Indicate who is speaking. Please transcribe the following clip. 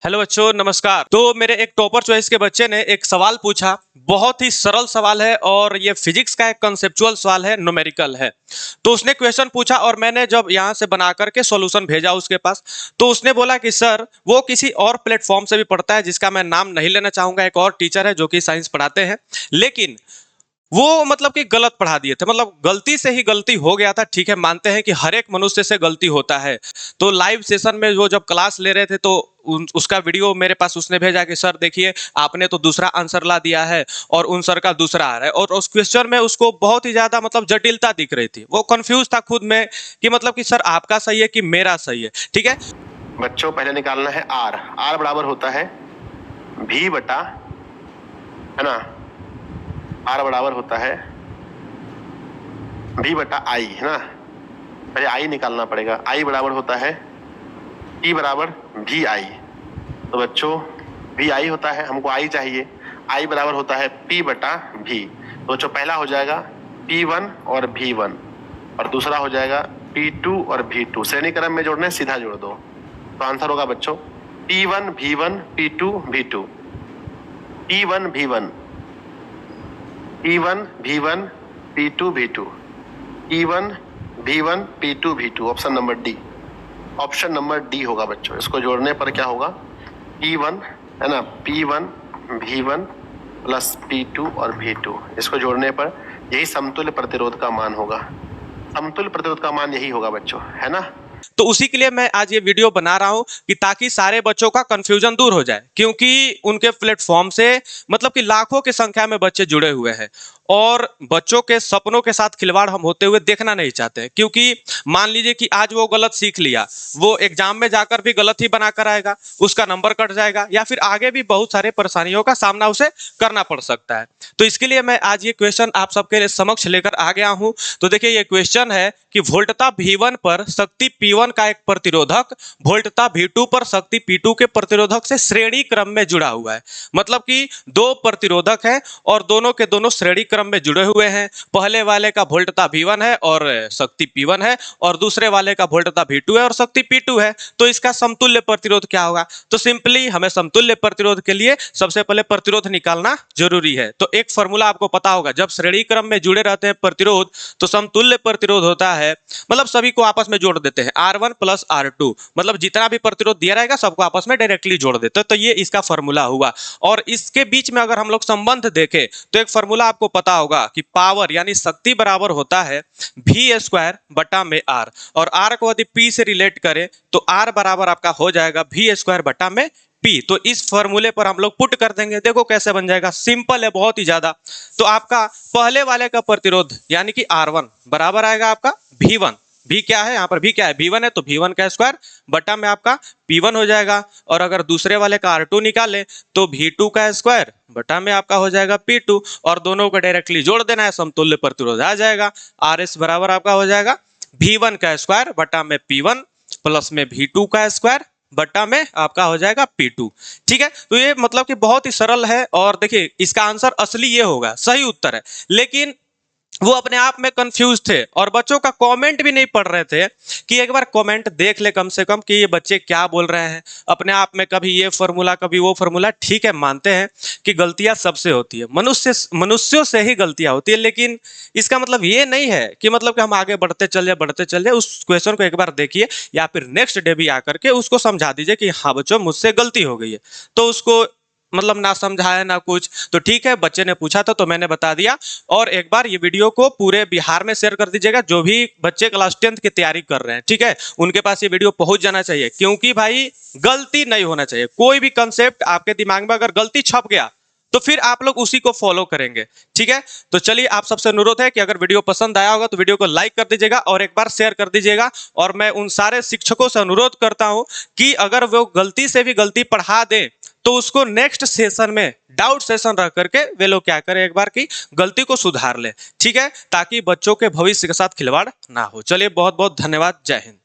Speaker 1: Hello बच्चों, नमस्कार। तो मेरे एक टॉपर चॉइस के बच्चे ने एक सवाल पूछा। बहुत ही सरल सवाल है और ये फिजिक्स का एक कंसेप्चुअल सवाल है, न्यूमेरिकल है। तो उसने क्वेश्चन पूछा और मैंने जब यहाँ से बना करके सॉल्यूशन भेजा उसके पास, तो उसने बोला कि सर वो किसी और प्लेटफॉर्म से भी पढ़ता है जिसका मैं नाम नहीं लेना चाहूंगा। एक और टीचर है जो कि साइंस पढ़ाते हैं, लेकिन वो मतलब कि गलत पढ़ा दिए थे। मतलब गलती से ही गलती हो गया था। ठीक है, मानते हैं कि हर एक मनुष्य से गलती होता है। तो लाइव सेशन में वो जब क्लास ले रहे थे तो उसका वीडियो मेरे पास उसने भेजा कि सर देखिए, आपने तो दूसरा आंसर ला दिया है और उन सर का दूसरा आ रहा है। और उस क्वेश्चन में उसको बहुत ही ज्यादा मतलब जटिलता दिख रही थी। वो कंफ्यूज था खुद में कि मतलब कि सर आपका सही है कि मेरा सही है। ठीक है
Speaker 2: बच्चों, पहले निकालना है आर। आर बराबर होता है भी बटा, है ना, आर बराबर होता है भी बटा आई, है ना। पहले आई निकालना पड़ेगा। आई बराबर होता है टी बराबर भी आई। तो बच्चों भी आई होता है, हमको आई चाहिए। आई बराबर होता है पी बटा भी। तो बच्चों पहला हो जाएगा P1 और V1 और दूसरा हो जाएगा P2 और V2। श्रेणी क्रम में जोड़ना है, सीधा जोड़ दो। तो आंसर होगा बच्चों P1 V1 P2 V2। P1 V1 P1 V1 P2 V2 P1 V1 P2 V2। Option number D. Option number D होगा बच्चों। इसको जोड़ने पर क्या होगा, P1 है ना, P1 V1 प्लस P2 और V2। इसको जोड़ने पर यही समतुल्य प्रतिरोध का मान होगा। समतुल्य प्रतिरोध का मान यही होगा बच्चों, है ना।
Speaker 1: तो उसी के लिए मैं आज ये वीडियो बना रहा हूं कि ताकि सारे बच्चों का कंफ्यूजन दूर हो जाए, क्योंकि उनके प्लेटफॉर्म से मतलब कि लाखों की संख्या में बच्चे जुड़े हुए हैं और बच्चों के सपनों के साथ खिलवाड़ हम होते हुए देखना नहीं चाहते। क्योंकि मान लीजिए कि आज वो गलत सीख लिया, वो एग्जाम में जाकर भी गलत ही बनाकर आएगा, उसका नंबर कट जाएगा या फिर आगे भी बहुत सारे परेशानियों का सामना उसे करना पड़ सकता है। तो इसके लिए मैं आज ये क्वेश्चन आप सबके समक्ष लेकर आ गया हूं। तो देखिए, ये क्वेश्चन है कि वोल्टता V1 पर शक्ति P1 का एक प्रतिरोधक वोल्टता V2 पर शक्ति P2 के प्रतिरोधक से श्रेणी क्रम में जुड़ा हुआ है। मतलब कि दो प्रतिरोधक हैं और दोनों के दोनों श्रेणी क्रम में जुड़े हुए हैं। पहले वाले का वोल्टता V1 है और शक्ति P1 है और दूसरे वाले का वोल्टता V2 है और शक्ति P2 है। तो इसका समतुल्य प्रतिरोध क्या होगा? तो सिंपली हमें समतुल्य प्रतिरोध के लिए सबसे पहले प्रतिरोध निकालना जरूरी है। तो एक फॉर्मूला आपको पता होगा, जब श्रेणी क्रम में जुड़े रहते हैं प्रतिरोध तो समतुल्य प्रतिरोध होता है, मतलब सभी को आपस में जोड़ देते हैं, R1 प्लस R2। मतलब जितना भी प्रतिरोध दिया रहेगा सबको आपस में डायरेक्टली जोड़ देते हैं। तो ये इसका फॉर्मूला हुआ। और इसके बीच में अगर हम लोग संबंध देखें तो एक फॉर्मूला आपको पता होगा कि पावर यानी शक्ति बराबर होता है V² बटा में R। और R को यदि P से रिलेट करें तो R बराबर आपका हो जाएगा V² बटा में P। तो इस फॉर्मूले पर हम लोग पुट कर देंगे। देखो कैसे बन जाएगा, सिंपल है बहुत ही ज्यादा। तो आपका पहले वाले का प्रतिरोध यानी कि R1 बराबर आएगा आपका V1। V क्या है यहाँ पर, V क्या है, V1 है, तो V1 का स्क्वायर बटा में आपका P1 हो जाएगा। और अगर दूसरे वाले का R2 निकाले तो V2 का स्क्वायर बटा में आपका हो जाएगा P2। और दोनों को डायरेक्टली जोड़ देना है, समतुल्य प्रतिरोध आ जाएगा। RS बराबर आपका हो जाएगा V1 का स्क्वायर बटा में P1 प्लस में V2 का स्क्वायर बटा में आपका हो जाएगा P2। ठीक है, तो ये मतलब कि बहुत ही सरल है। और देखिए, इसका आंसर असली ये होगा, सही उत्तर है। लेकिन वो अपने आप में कंफ्यूज थे और बच्चों का कमेंट भी नहीं पढ़ रहे थे कि एक बार कमेंट देख ले कम से कम कि ये बच्चे क्या बोल रहे हैं। अपने आप में कभी ये फॉर्मूला कभी वो फॉर्मूला। ठीक है, मानते हैं कि गलतियां सबसे होती है, मनुष्यों से ही गलतियां होती है, लेकिन इसका मतलब ये नहीं है कि मतलब कि हम आगे बढ़ते चल जाए। उस क्वेश्चन को एक बार देखिए या फिर नेक्स्ट डे भी आकर के उसको समझा दीजिए कि हाँ बच्चों, मुझसे गलती हो गई है। तो उसको मतलब ना समझाया ना कुछ, तो ठीक है, बच्चे ने पूछा था तो मैंने बता दिया। और एक बार ये वीडियो को पूरे बिहार में शेयर कर दीजिएगा, जो भी बच्चे क्लास 10th की तैयारी कर रहे हैं। ठीक है, उनके पास ये वीडियो पहुंच जाना चाहिए, क्योंकि भाई गलती नहीं होना चाहिए। कोई भी कंसेप्ट आपके दिमाग में अगर गलती छप गया तो फिर आप लोग उसी को फॉलो करेंगे। ठीक है, तो चलिए, आप सबसे अनुरोध है कि अगर वीडियो पसंद आया होगा तो वीडियो को लाइक कर दीजिएगा और एक बार शेयर कर दीजिएगा। और मैं उन सारे शिक्षकों से अनुरोध करता हूं कि अगर वो गलती से भी गलती पढ़ा दें तो उसको नेक्स्ट सेशन में डाउट सेशन रख करके वे लोग क्या करें, एक बार की गलती को सुधार ले। ठीक है, ताकि बच्चों के भविष्य के साथ खिलवाड़ ना हो। चलिए, बहुत बहुत धन्यवाद। जय हिंद।